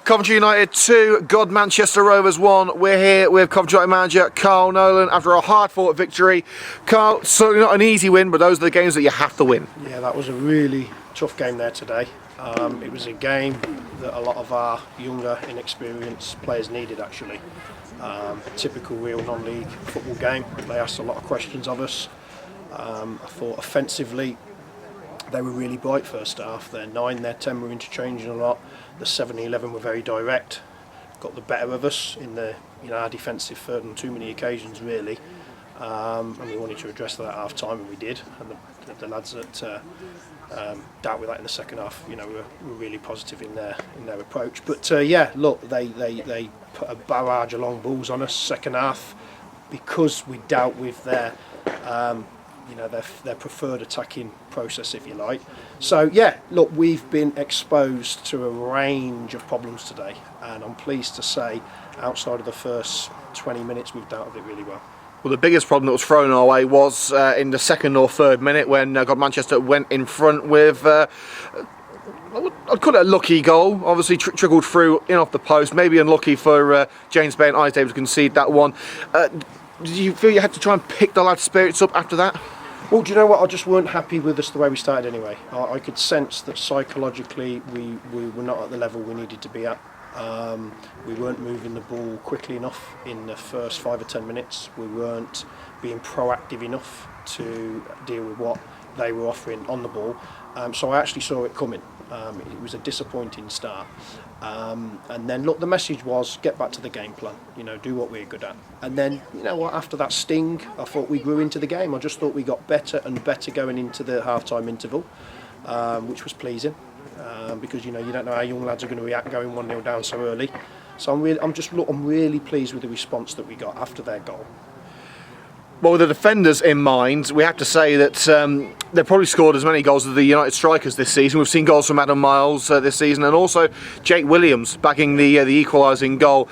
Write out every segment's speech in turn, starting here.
Coventry United 2, Godmanchester Rovers 1. We're here with Coventry United manager Carl Nolan after a hard-fought victory. Carl, certainly not an easy win, but those are the games that you have to win. Yeah, that was a really tough game there today. It was a game that a lot of our younger, inexperienced players needed, actually. Typical real non-league football game. They asked a lot of questions of us. I thought offensively they were really bright first half. Their 9, their 10 were interchanging a lot. The 7 and 11 were very direct. Got the better of us in the our defensive third on too many occasions, really. And we wanted to address that at half time, and we did. And the lads that dealt with that in the second half, were really positive in their approach. But yeah, look, they put a barrage of long balls on us second half because we dealt with their preferred attacking process, if you like. So yeah, look, we've been exposed to a range of problems today, and I'm pleased to say, outside of the first 20 minutes, we've dealt with it really well. Well, the biggest problem that was thrown our way was in the second or third minute when Godmanchester went in front with, I'd call it a lucky goal. Obviously trickled through in off the post, maybe unlucky for James Bay and Isaac Davis to concede that one. Did you feel you had to try and pick the lads' spirits up after that? Well, do you know what? I just weren't happy with us the way we started anyway. I could sense that psychologically we were not at the level we needed to be at. We weren't moving the ball quickly enough in the first 5 or 10 minutes. We weren't being proactive enough to deal with what they were offering on the ball. So I actually saw it coming. It was a disappointing start. And then look, the message was get back to the game plan, do what we're good at. And then, after that sting, I thought we grew into the game. I just thought we got better and better going into the half-time interval, which was pleasing. Because you don't know how young lads are going to react going 1-0 down so early. So I'm really pleased with the response that we got after their goal. Well, with the defenders in mind, we have to say that they've probably scored as many goals as the United strikers this season. We've seen goals from Adam Miles this season, and also Jake Williams backing the equalising goal.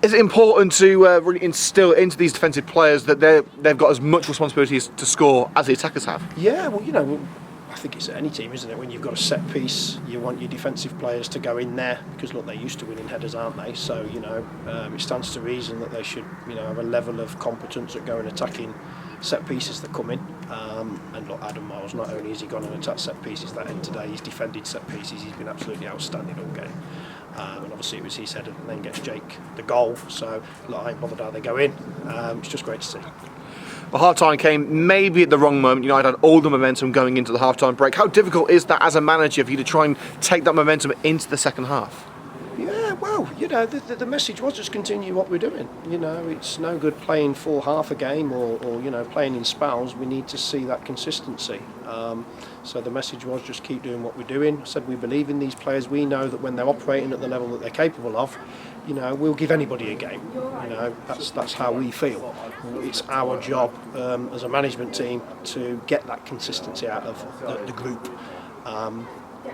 Is it important to really instill into these defensive players that they've got as much responsibility to score as the attackers have? Yeah, well, I think it's at any team, isn't it? When you've got a set piece, you want your defensive players to go in there because look, they're used to winning headers, aren't they? So it stands to reason that they should have a level of competence at going attacking set pieces that come in. And look, Adam Miles, not only has he gone and attacked set pieces that end today, he's defended set pieces. He's been absolutely outstanding all game. And obviously it was his header and then gets Jake the goal. So look, I ain't bothered how they go in. It's just great to see. The half-time came maybe at the wrong moment. United had all the momentum going into the half-time break. How difficult is that as a manager for you to try and take that momentum into the second half? Yeah, well, the message was just continue what we're doing. It's no good playing for half a game or playing in spells. We need to see that consistency. So the message was just keep doing what we're doing. I said we believe in these players. We know that when they're operating at the level that they're capable of, we'll give anybody a game. That's how we feel. It's our job as a management team to get that consistency out of the group.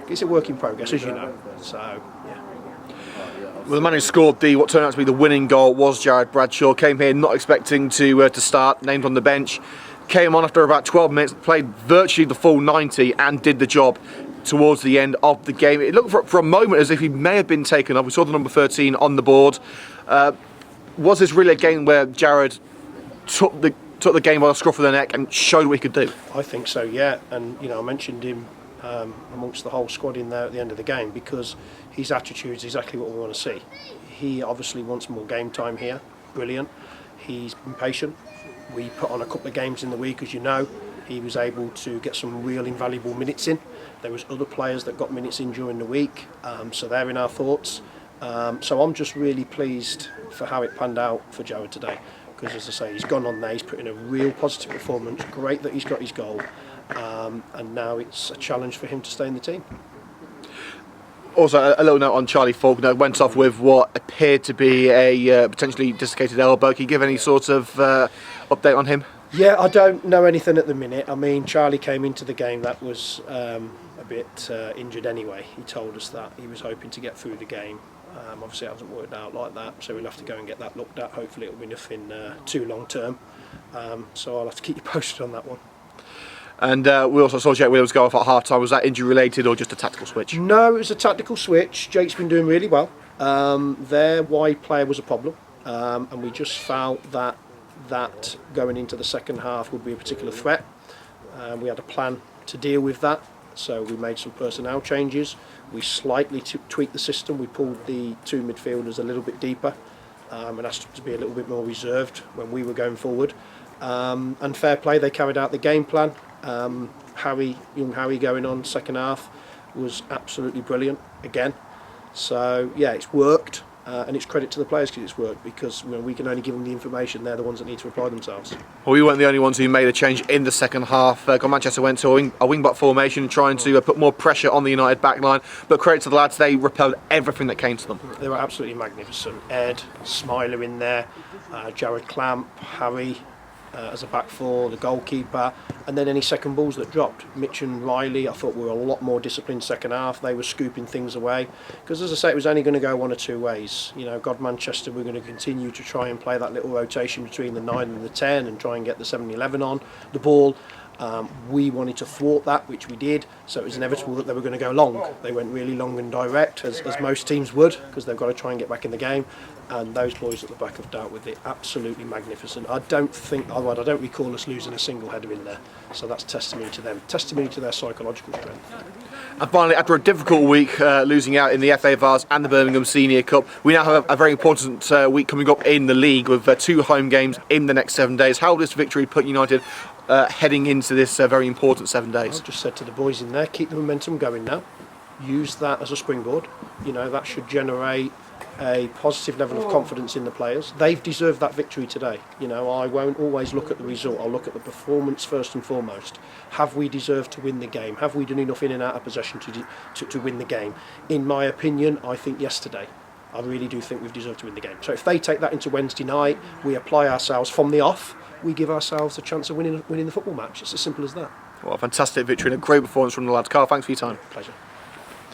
It's a work in progress, as you know. So yeah. Well, the man who scored what turned out to be the winning goal was Jared Bradshaw. Came here not expecting to start, named on the bench. Came on after about 12 minutes, played virtually the full 90 and did the job towards the end of the game. It looked for a moment as if he may have been taken off. We saw the number 13 on the board. Was this really a game where Jared took the game by the scruff of the neck and showed what he could do? I think so, yeah. And I mentioned him amongst the whole squad in there at the end of the game because his attitude is exactly what we want to see. He obviously wants more game time here. Brilliant. He's been patient. We put on a couple of games in the week, as you know. He was able to get some real invaluable minutes in. There was other players that got minutes in during the week, so they're in our thoughts. So I'm just really pleased for how it panned out for Jared today, because as I say, he's gone on there, he's put in a real positive performance. Great that he's got his goal, and now it's a challenge for him to stay in the team. Also, a little note on Charlie Faulkner. Went off with what appeared to be a potentially dislocated elbow. Can you give any sort of update on him? Yeah, I don't know anything at the minute. I mean, Charlie came into the game that was a bit injured anyway. He told us that he was hoping to get through the game. Obviously it hasn't worked out like that, so we'll have to go and get that looked at. Hopefully it'll be nothing too long term. So I'll have to keep you posted on that one. And we also saw Jake Williams go off at half time. Was that injury related or just a tactical switch? No, it was a tactical switch. Jake's been doing really well. Their wide player was a problem, and we just felt that going into the second half would be a particular threat. We had a plan to deal with that, so we made some personnel changes. We slightly tweaked the system. We pulled the two midfielders a little bit deeper and asked them to be a little bit more reserved when we were going forward. And fair play, they carried out the game plan. Young Harry going on second half was absolutely brilliant again. So yeah, it's worked. And it's credit to the players because it's worked, because we can only give them the information. They're the ones that need to apply themselves. Well, we weren't the only ones who made a change in the second half. Godmanchester went to a wing-back formation, trying to put more pressure on the United backline. But credit to the lads, they repelled everything that came to them. They were absolutely magnificent. Ed, Smiler in there, Jared Clamp, Harry as a back four, the goalkeeper, and then any second balls that dropped. Mitch and Riley, I thought, were a lot more disciplined second half. They were scooping things away, because as I say, it was only going to go one or two ways. Godmanchester were going to continue to try and play that little rotation between the 9 and the 10 and try and get the 7-11 on the ball. We wanted to thwart that, which we did, so it was inevitable that they were going to go long. They went really long and direct, as most teams would, because they've got to try and get back in the game, and those boys at the back have dealt with it absolutely magnificent. I don't recall us losing a single header in there, so that's testimony to them, testimony to their psychological strength. And finally, after a difficult week losing out in the FA Vase and the Birmingham Senior Cup, we now have a very important week coming up in the league with 2 home games in the next 7 days. How will this victory put United heading into this very important 7 days? I've just said to the boys in there, keep the momentum going now. Use that as a springboard. That should generate a positive level of confidence in the players. They've deserved that victory today. I won't always look at the result. I'll look at the performance first and foremost. Have we deserved to win the game? Have we done enough in and out of possession to win the game? In my opinion, I think yesterday. I really do think we've deserved to win the game. So if they take that into Wednesday night, we apply ourselves from the off, we give ourselves a chance of winning the football match. It's as simple as that. Well, a fantastic victory and a great performance from the lads. Carl, thanks for your time. Pleasure.